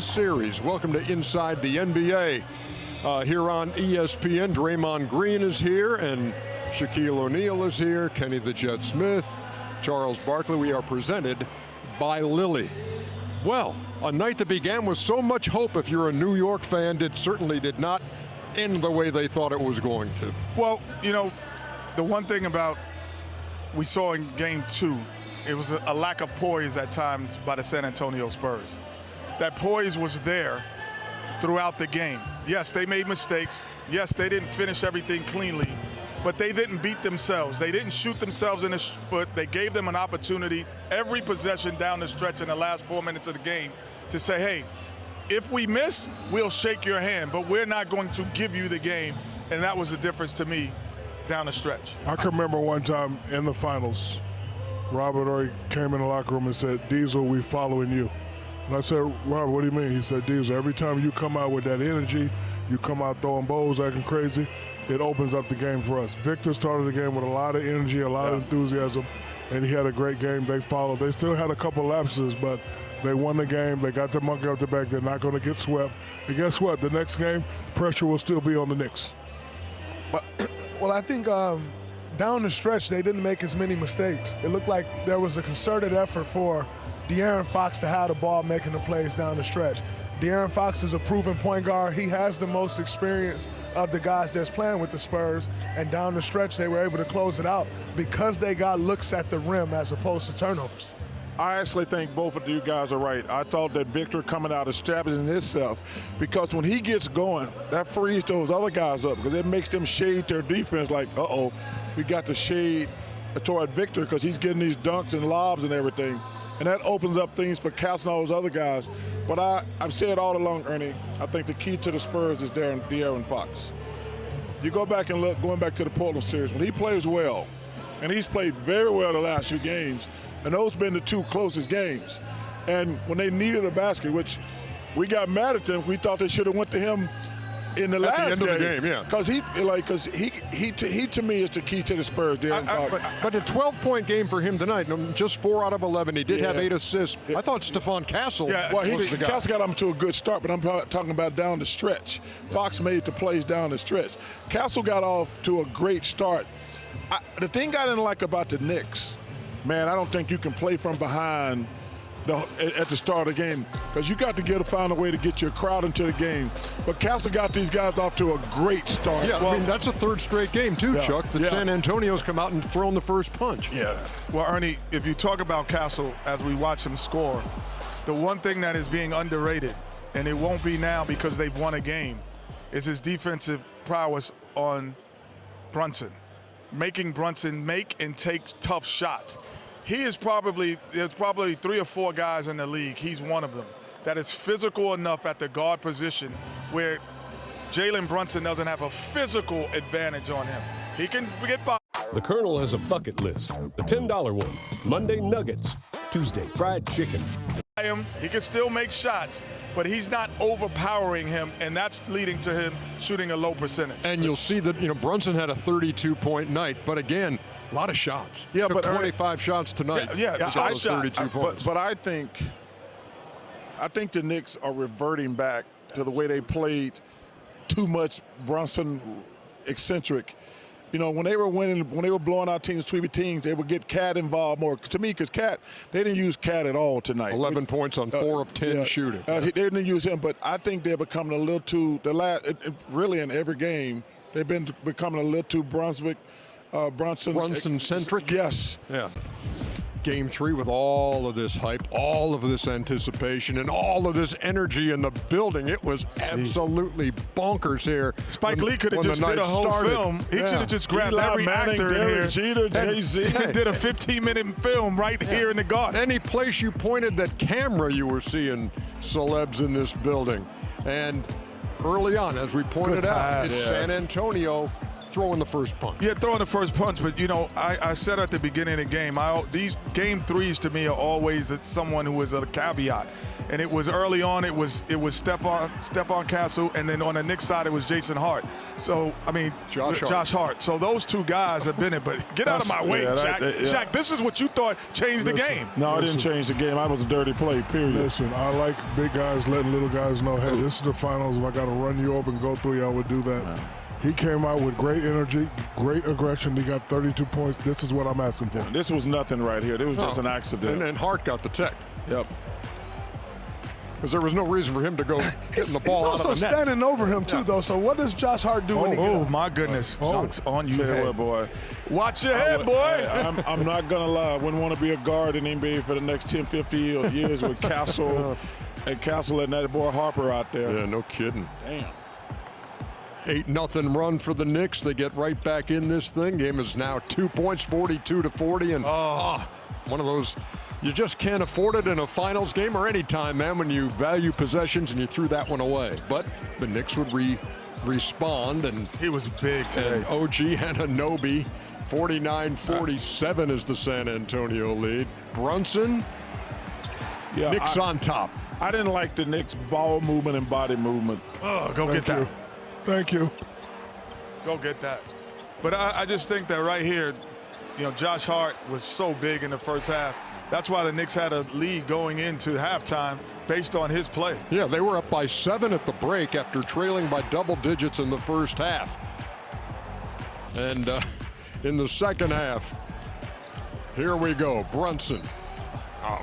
Series. Welcome to Inside the NBA. Here on ESPN, Draymond Green is here and Shaquille O'Neal is here, Kenny the Jet Smith, Charles Barkley. We are presented by Lilly. Well, a night that began with so much hope. If you're a New York fan, it certainly did not end the way they thought it was going to. Well, you know, the one thing about we saw in Game 2, it was a lack of poise at times by the San Antonio Spurs. That poise was there throughout the game. Yes, they made mistakes. Yes, they didn't finish everything cleanly, but they didn't beat themselves. They didn't shoot themselves in the foot. They gave them an opportunity every possession down the stretch in the last 4 minutes of the game to say, hey, if we miss, we'll shake your hand, but we're not going to give you the game. And that was the difference to me down the stretch. I can remember one time in the finals, Robert Ory came in the locker room and said, Diesel, we following you. And I said, Robert, what do you mean? He said, Diesel, every time you come out with that energy, you come out throwing bowls, acting crazy, it opens up the game for us. Victor started the game with a lot of energy, a lot of enthusiasm, and he had a great game. They followed. They still had a couple lapses, but they won the game. They got the monkey off the back. They're not going to get swept. And guess what? The next game, pressure will still be on the Knicks. Well, I think down the stretch, they didn't make as many mistakes. It looked like there was a concerted effort for De'Aaron Fox to have the ball making the plays down the stretch. De'Aaron Fox is a proven point guard. He has the most experience of the guys that's playing with the Spurs, and down the stretch they were able to close it out because they got looks at the rim as opposed to turnovers. I actually think both of you guys are right. I thought that Victor coming out establishing himself, because when he gets going, that frees those other guys up because it makes them shade their defense like, uh-oh, we got to shade toward Victor because he's getting these dunks and lobs and everything. And that opens up things for Castle and all those other guys. But I've said all along, Ernie, I think the key to the Spurs is De'Aaron Fox. You go back and look, going back to the Portland series, when he plays well, and he's played very well the last few games, and those have been the two closest games. And when they needed a basket, which we got mad at them, we thought they should have went to him in the last end of the game, yeah. Because he to me is the key to the Spurs. But a 12-point game for him tonight. Just 4 out of 11. He did have 8 assists. I thought Stephon Castle was the guy. Castle got him to a good start, but I'm talking about down the stretch. Fox made the plays down the stretch. Castle got off to a great start. The thing I didn't like about the Knicks, man, I don't think you can play from behind at the start of the game, because you got to find a way to get your crowd into the game. But Castle got these guys off to a great start. Yeah, well, I mean, that's a third straight game too, Chuck. San Antonio's come out and thrown the first punch. Yeah. Well, Ernie, if you talk about Castle as we watch him score, the one thing that is being underrated, and it won't be now because they've won a game, is his defensive prowess on Brunson. Making Brunson make and take tough shots. There's probably 3 or 4 guys in the league, he's one of them, that is physical enough at the guard position where Jalen Brunson doesn't have a physical advantage on him. He can get by. The Colonel has a bucket list. The $10 one, Monday nuggets, Tuesday fried chicken. He can still make shots, but he's not overpowering him, and that's leading to him shooting a low percentage. And you'll see that, Brunson had a 32-point night, but again, a lot of shots. Yeah, took but 25 shots tonight. Yeah, 32 points. But I think the Knicks are reverting back to the way they played too much Brunson eccentric. When they were winning, when they were blowing out teams, sweeping teams, they would get Cat involved more. To me, because Cat, they didn't use Cat at all tonight. 11 points on 4 of 10 shooting. They didn't use him, but I think they're becoming a little too, really in every game, they've been becoming a little too Brunson-centric? Yes. Yeah. Game 3 with all of this hype, all of this anticipation, and all of this energy in the building. It was absolutely bonkers here. Spike Lee could have just did a whole film. He should have just grabbed every actor in here. Jeter, Jay-Z. And did a 15-minute film right here in the Garden. Any place you pointed that camera, you were seeing celebs in this building. And early on, as we pointed out, San Antonio throwing the first punch. Yeah, throwing the first punch, but you know, I said at the beginning of the game, these game threes to me are always someone who is a caveat. And it was early on, it was Stephon Castle, and then on the Knicks side, it was Jason Hart. So, I mean, Josh Hart. So those two guys have been it, but get out of my way, Shaq. Shaq, this is what you thought changed the game. No, I didn't change the game. I was a dirty play, period. Listen, I like big guys letting little guys know, hey, this is the finals. If I got to run you over and go through you, I would do that. Man. He came out with great energy, great aggression. He got 32 points. This is what I'm asking for. Yeah, this was nothing right here. This was just an accident. And Hart got the tech. Yep. Because there was no reason for him to go getting the ball out of the net. He's also standing over him, too, though. So what does Josh Hart do when he gets Oh, my goodness. Dunks on you, head. Boy. Watch your head, boy. I'm not going to lie. I wouldn't want to be a guard in NBA for the next 10, 50 years with Castle and Castle and that boy Harper out there. Yeah, no kidding. Damn. 8-0 run for the Knicks. They get right back in this thing. Game is now 2 points, 42-40. And one of those, you just can't afford it in a finals game or any time, man, when you value possessions and you threw that one away. But the Knicks would respond. And he was big today. And OG Anunoby, 49-47 is the San Antonio lead. Brunson, Knicks on top. I didn't like the Knicks' ball movement and body movement. Oh, go get that. Thank you. Go get that. But I just think that right here, you know, Josh Hart was so big in the first half. That's why the Knicks had a lead going into halftime based on his play. Yeah, they were up by 7 at the break after trailing by double digits in the first half. And in the second half, here we go, Brunson.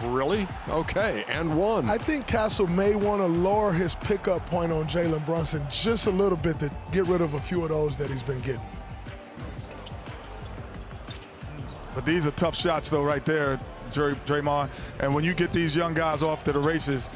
Really? Okay, and one. I think Castle may want to lower his pickup point on Jalen Brunson just a little bit to get rid of a few of those that he's been getting. But these are tough shots, though, right there, Draymond. And when you get these young guys off to the races,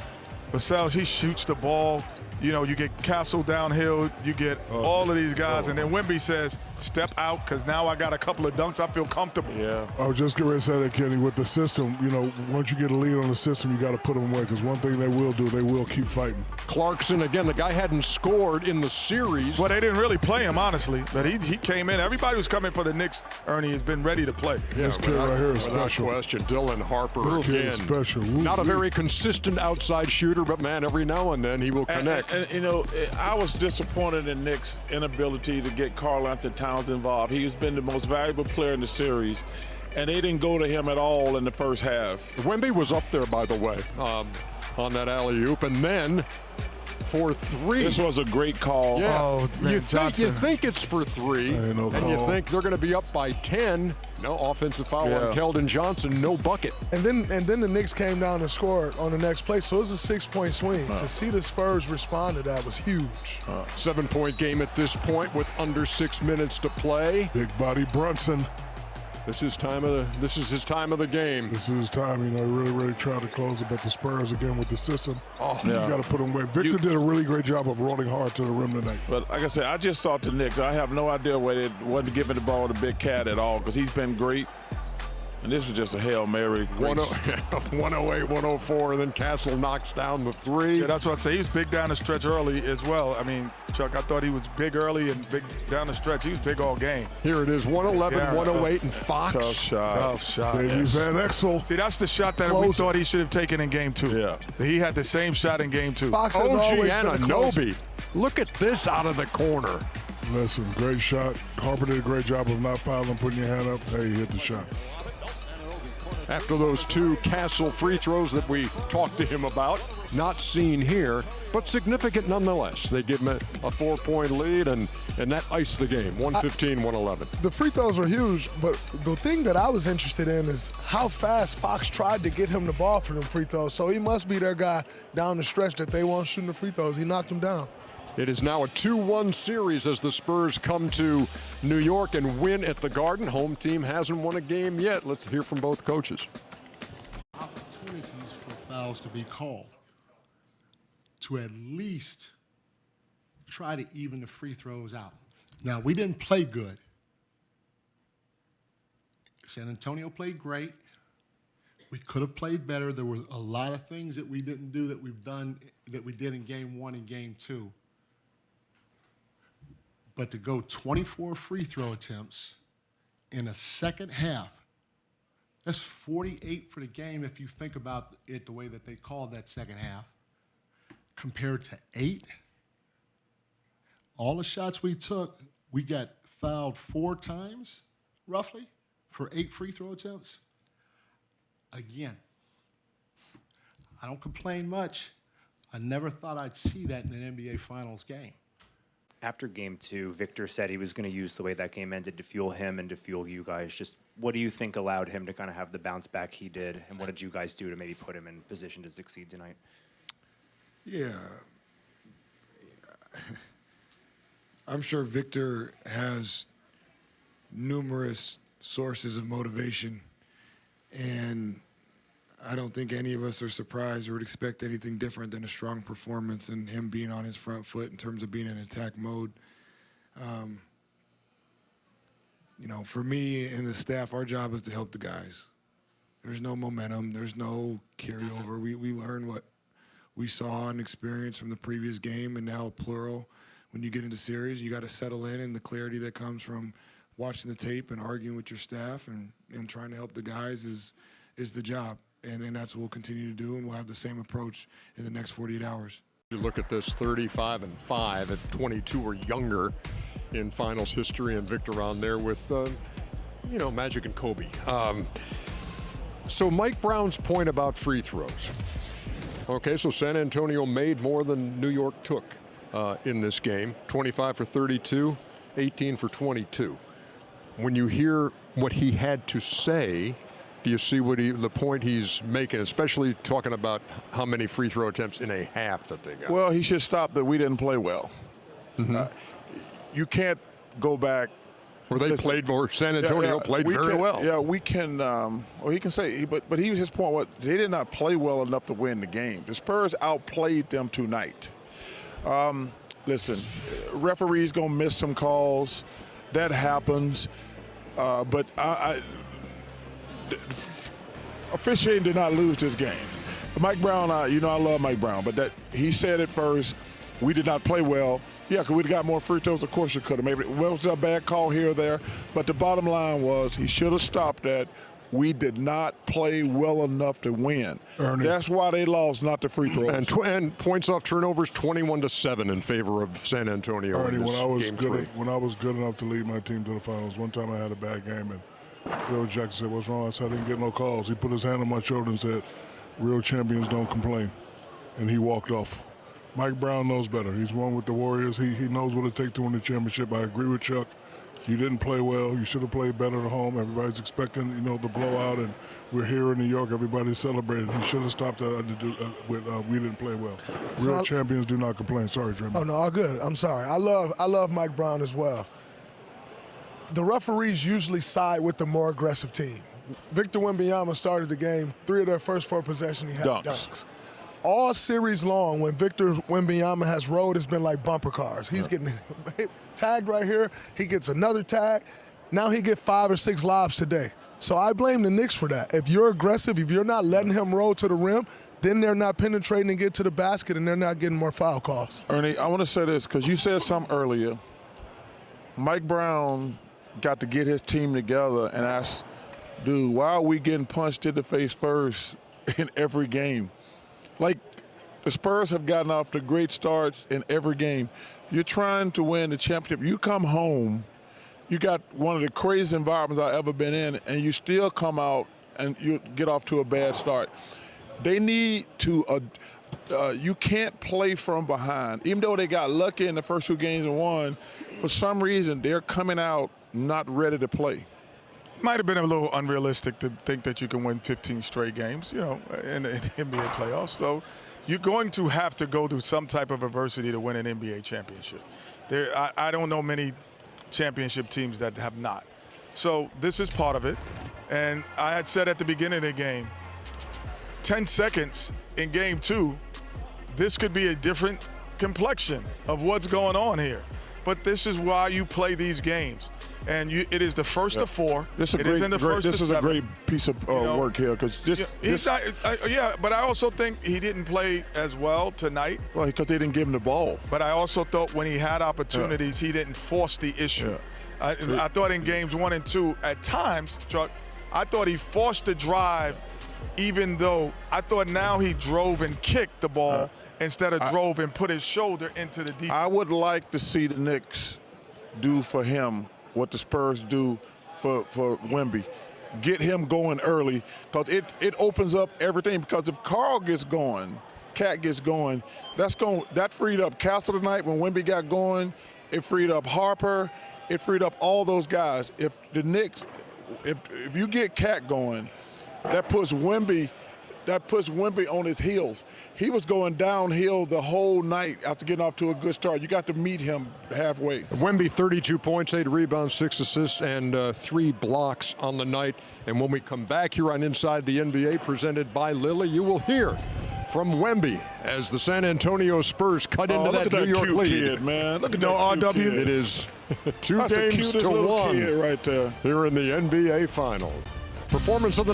Vassell, he shoots the ball. You know, you get Castle downhill, you get all of these guys, and then Wemby says, step out, because now I got a couple of dunks, I feel comfortable. Yeah. I was just getting ready to say that, Kenny, with the system, you know, once you get a lead on the system, you got to put them away, because one thing they will do, they will keep fighting. Clarkson, again, the guy hadn't scored in the series. Well, they didn't really play him, honestly, but he came in. Everybody who's coming for the Knicks, Ernie, has been ready to play. Yeah, this kid right here is special. Question, Dylan Harper. This kid is special. Not a very consistent outside shooter, but, man, every now and then he will connect. And you know, I was disappointed in Knicks' inability to get Karl-Anthony Towns involved. He's been the most valuable player in the series, and they didn't go to him at all in the first half. Wemby was up there, by the way, on that alley-oop, and then for three. This was a great call. Yeah. Oh, man, you think it's for three, and you think they're going to be up by 10. No offensive foul on Keldon Johnson, no bucket. And then the Knicks came down and scored on the next play, so it was a 6-point swing. To see the Spurs respond to that was huge. 7-point game at this point with under 6 minutes to play. Big body Brunson. This is his time of the game. This is his time, you know, really tried to close it, but the Spurs again with the system. You got to put them away. Victor did a really great job of rolling hard to the rim tonight. But like I said, I just thought the Knicks, I have no idea why they wasn't giving the ball to Big Cat at all, because he's been great. And this was just a Hail Mary. 108, 104, and then Castle knocks down the three. Yeah, that's what I say. He was big down the stretch early as well. I mean, Chuck, I thought he was big early and big down the stretch. He was big all game. Here it is, 111, 108, and Fox. Tough shot. Baby Van Exel. See, that's the shot that we thought he should have taken in game 2. Yeah. He had the same shot in game 2. Fox has OG always been a closer. Anunoby. Look at this out of the corner. Listen, great shot. Harper did a great job of not fouling, putting your hand up. Hey, he hit the shot. After those 2 Castle free throws that we talked to him about, not seen here, but significant nonetheless. They give him a 4-point lead, and that iced the game, 115-111. The free throws are huge, but the thing that I was interested in is how fast Fox tried to get him the ball for them free throws. So he must be their guy down the stretch that they want shooting the free throws. He knocked him down. It is now a 2-1 series as the Spurs come to New York and win at the Garden. Home team hasn't won a game yet. Let's hear from both coaches. Opportunities for fouls to be called to at least try to even the free throws out. Now, we didn't play good. San Antonio played great. We could have played better. There were a lot of things that we didn't do that we did in game 1 and game 2. But to go 24 free throw attempts in a second half, that's 48 for the game if you think about it the way that they called that second half, compared to 8. All the shots we took, we got fouled 4 times, roughly, for 8 free throw attempts. Again, I don't complain much. I never thought I'd see that in an NBA Finals game. After game 2, Victor said he was going to use the way that game ended to fuel him and to fuel you guys. Just what do you think allowed him to kind of have the bounce back he did, and what did you guys do to maybe put him in position to succeed tonight? Yeah. I'm sure Victor has numerous sources of motivation, and I don't think any of us are surprised or would expect anything different than a strong performance and him being on his front foot in terms of being in attack mode. You know, for me and the staff, our job is to help the guys. There's no momentum. There's no carryover. We learn what we saw and experienced from the previous game, and now plural. When you get into series, you got to settle in, and the clarity that comes from watching the tape and arguing with your staff and trying to help the guys is the job. And that's what we'll continue to do, and we'll have the same approach in the next 48 hours. You look at this 35-5 at 22 or younger in finals history, and Victor on there with, you know, Magic and Kobe. So Mike Brown's point about free throws. Okay, so San Antonio made more than New York took in this game. 25 for 32, 18 for 22. When you hear what he had to say, do you see what the point he's making, especially talking about how many free throw attempts in a half that they got? Well, he should stop that we didn't play well. You can't go back. Or they played more. San Antonio played very well. Yeah, we can. Well, he can say, but his point was they did not play well enough to win the game. The Spurs outplayed them tonight. Listen, referees gonna miss some calls. That happens. But officiating did not lose this game. Mike Brown, you know I love Mike Brown, but that he said it first. We did not play well. Yeah, because we'd got more free throws. Of course you could have. Maybe it was a bad call here or there. But the bottom line was he should have stopped that. We did not play well enough to win. Ernie. That's why they lost, not the free throws. And points off turnovers, 21-7 in favor of San Antonio. Ernie, in this when I was good enough to lead my team to the finals, one time I had a bad game, and Phil Jackson said, "What's wrong?" I said, "I didn't get no calls." He put his hand on my shoulder and said, "Real champions don't complain," and he walked off. Mike Brown knows better. He's won with the Warriors. He knows what it takes to win the championship. I agree with Chuck. You didn't play well. You should have played better at home. Everybody's expecting, you know, the blowout, and we're here in New York. Everybody's celebrating. He should have stopped that with we didn't play well. Real champions do not complain. Sorry, Draymond. Oh, no, all good. I'm sorry. I love Mike Brown as well. The referees usually side with the more aggressive team. Victor Wembanyama started the game. 3 of their first 4 possessions, he had dunks. All series long, when Victor Wembanyama has rolled, it's been like bumper cars. He's getting tagged right here. He gets another tag. Now he get 5 or 6 lobs today. So I blame the Knicks for that. If you're aggressive, if you're not letting him roll to the rim, then they're not penetrating and get to the basket, and they're not getting more foul calls. Ernie, I want to say this because you said something earlier. Mike Brown got to get his team together and ask, dude, why are we getting punched in the face first in every game? Like, the Spurs have gotten off to great starts in every game. You're trying to win the championship. You come home, you got one of the craziest environments I've ever been in, and you still come out and you get off to a bad start. They need to you can't play from behind. Even though they got lucky in the first 2 games and won, for some reason they're coming out not ready to play. Might have been a little unrealistic to think that you can win 15 straight games, you know, in the NBA playoffs. So you're going to have to go through some type of adversity to win an NBA championship. I don't know many championship teams that have not. So this is part of it. And I had said at the beginning of the game, 10 seconds in game 2, this could be a different complexion of what's going on here. But this is why you play these games. and it is the first of 4. This is It is in the first This of is 7. a great piece of work here because He's not. But I also think he didn't play as well tonight. Well, because they didn't give him the ball. But I also thought when he had opportunities, he didn't force the issue. Yeah. I thought in games 1 and 2, at times, Chuck, I thought he forced the drive, even though I thought now he drove and kicked the ball instead of drove and put his shoulder into the defense. I would like to see the Knicks do for him what the Spurs do for Wemby. Get him going early because it opens up everything. Because if Carl gets going, Cat gets going, that freed up Castle tonight when Wemby got going. It freed up Harper. It freed up all those guys. If the Knicks, if you get Cat going, that puts Wemby on his heels. He was going downhill the whole night after getting off to a good start. You got to meet him halfway. Wemby, 32 points, 8 rebounds, 6 assists, and 3 blocks on the night. And when we come back here on Inside the NBA, presented by Lilly, you will hear from Wemby as the San Antonio Spurs cut into that New York lead. Kid, man. Look at that RW. cute kid. It is 2 That's the games cutest to little 1 kid right there. here in the NBA final. Performance of the night.